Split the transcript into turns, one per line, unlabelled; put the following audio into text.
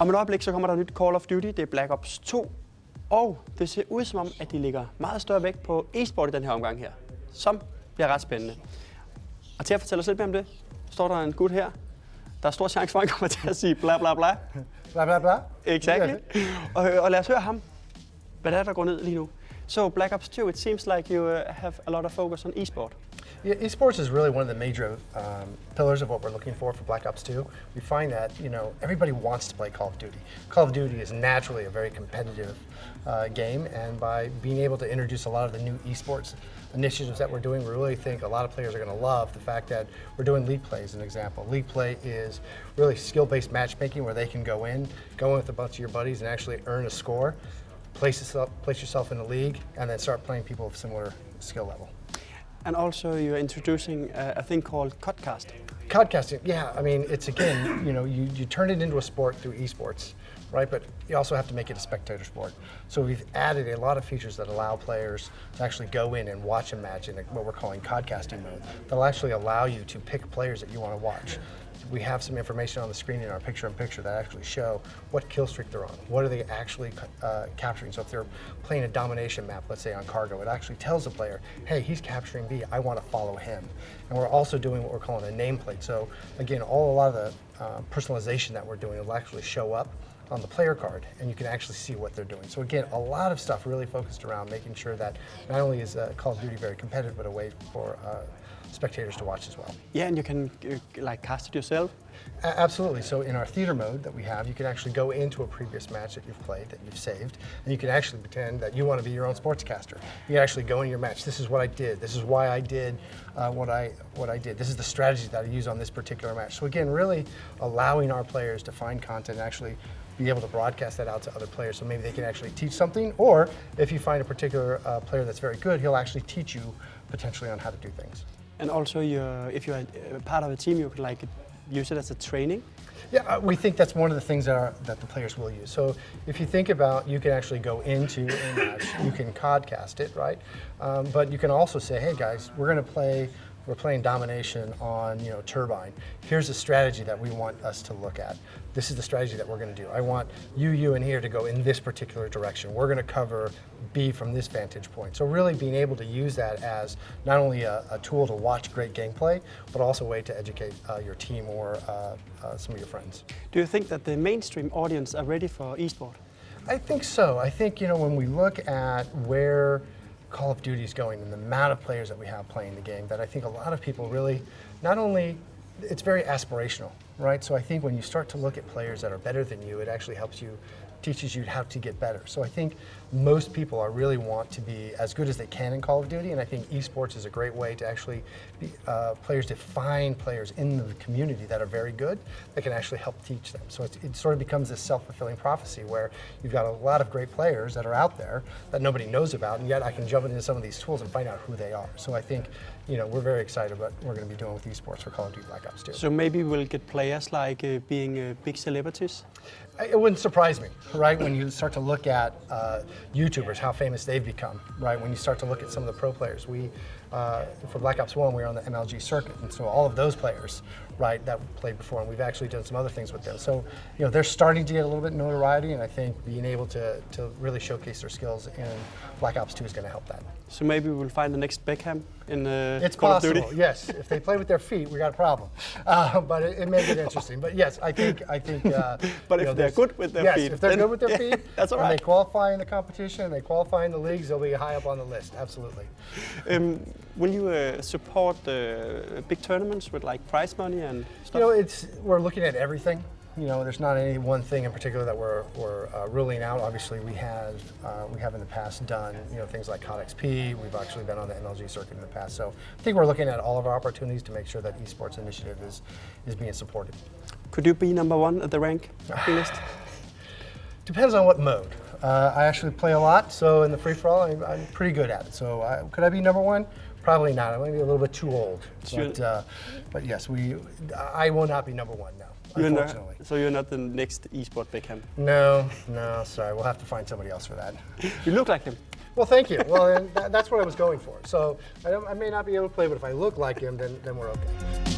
Om et øjeblik så kommer der et nyt Call of Duty, det er Black Ops 2. Og det ser ud som om, at de lægger meget større vægt på eSport i den her omgang her, som bliver ret spændende. Og til at fortælle os lidt mere om det, står der en gut her. Der er stor chance for, at han kommer til at sige bla bla bla.
Bla bla bla.
Exactly. Og lad os høre ham, hvad der går ned lige nu. So Black Ops 2, it seems like you have a lot of focus on eSport.
Yeah, esports is really one of the major pillars of what we're looking for Black Ops 2. We find that everybody wants to play Call of Duty. Call of Duty is naturally a very competitive game, and by being able to introduce a lot of the new esports initiatives that we're doing, we really think a lot of players are going to love the fact that we're doing league play as an example. League play is really skill-based matchmaking where they can go in with a bunch of your buddies and actually earn a score, place yourself in a league, and then start playing people of similar skill level.
And also you're introducing a thing called CoDcast.
Codcasting, yeah. I mean, it's again, you turn it into a sport through esports, right? But you also have to make it a spectator sport. So we've added a lot of features that allow players to actually go in and watch a match in what we're calling codcasting mode. That'll actually allow you to pick players that you want to watch. We have some information on the screen in our picture-in-picture that actually show what kill streak they're on. What are they actually capturing? So if they're playing a domination map, let's say on cargo, it actually tells the player, hey, he's capturing B, I want to follow him. And we're also doing what we're calling a nameplate. So again, a lot of the personalization that we're doing will actually show up on the player card, and you can actually see what they're doing. So again, a lot of stuff really focused around making sure that not only is Call of Duty very competitive, but a way for spectators to watch as well.
Yeah, and you can cast it yourself?
Absolutely. So in our theater mode that we have, you can actually go into a previous match that you've played, that you've saved, and you can actually pretend that you want to be your own sportscaster. You can actually go into your match. This is what I did. This is why I did what I did. This is the strategy that I use on this particular match. So again, really allowing our players to find content and actually be able to broadcast that out to other players, so maybe they can actually teach something, or if you find a particular player that's very good, he'll actually teach you potentially on how to do things.
And also, if you're part of a team, you could use it as a training?
Yeah, we think that's one of the things that the players will use. So if you think about, you can actually go into a match, you can codcast it, right? But you can also say, hey guys, we're playing domination on Turbine. Here's a strategy that we want us to look at. This is the strategy that we're going to do. I want you, and here to go in this particular direction. We're going to cover B from this vantage point. So really being able to use that as not only a tool to watch great gameplay, but also a way to educate your team or some of your friends.
Do you think that the mainstream audience are ready for eSport?
I think so. I think when we look at where Call of Duty is going and the amount of players that we have playing the game, that I think a lot of people really, not only, it's very aspirational, right? So I think when you start to look at players that are better than you, it actually teaches you how to get better. So I think most people really want to be as good as they can in Call of Duty, and I think esports is a great way to actually players to find players in the community that are very good that can actually help teach them. So it sort of becomes this self-fulfilling prophecy where you've got a lot of great players that are out there that nobody knows about, and yet I can jump into some of these tools and find out who they are. So I think we're very excited about what we're going to be doing with esports for Call of Duty Black Ops 2.
So maybe we'll get players like being big celebrities?
It wouldn't surprise me, right? When you start to look at YouTubers, how famous they've become, right? When you start to look at some of the pro players, for Black Ops 1, we were on the MLG circuit, and so all of those players, right, that played before, and we've actually done some other things with them. So, they're starting to get a little bit of notoriety, and I think being able to really showcase their skills in Black Ops 2 is going to help that.
So maybe we'll find the next Beckham in
it's
Call
possible,
of Duty?
Yes. If they play with their feet, we got a problem. But it may get interesting. But yes, I think.
But if they're good with their feet,
if they're good with their feet,
that's all right.
And they qualify in the competition, and they qualify in the leagues, they'll be high up on the list. Absolutely.
Will you support big tournaments with prize money and stuff?
We're looking at everything. There's not any one thing in particular that we're ruling out. Obviously, we have in the past done things like COD XP. We've actually been on the MLG circuit in the past. So I think we're looking at all of our opportunities to make sure that esports initiative is being supported.
Could you be number one at the rank list?
Depends on what mode. I actually play a lot, so in the free-for-all, I'm pretty good at it. So could I be number one? Probably not. I might be a little bit too old. But yes, I will not be number one now. Unfortunately.
So you're not the next eSport Beckham?
No, sorry. We'll have to find somebody else for that.
You look like him.
Well, thank you. Well, that's what I was going for. So I may not be able to play, but if I look like him, then we're okay.